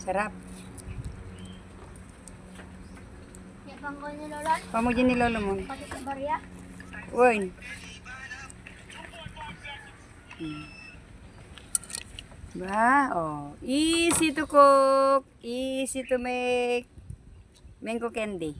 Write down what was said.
Sarap. Yan bang ko ni Lola? Pamugin ni lolo mo. Pati sa barya? Uy. Ba? Oh. Easy to cook. Easy to make. Mango candy.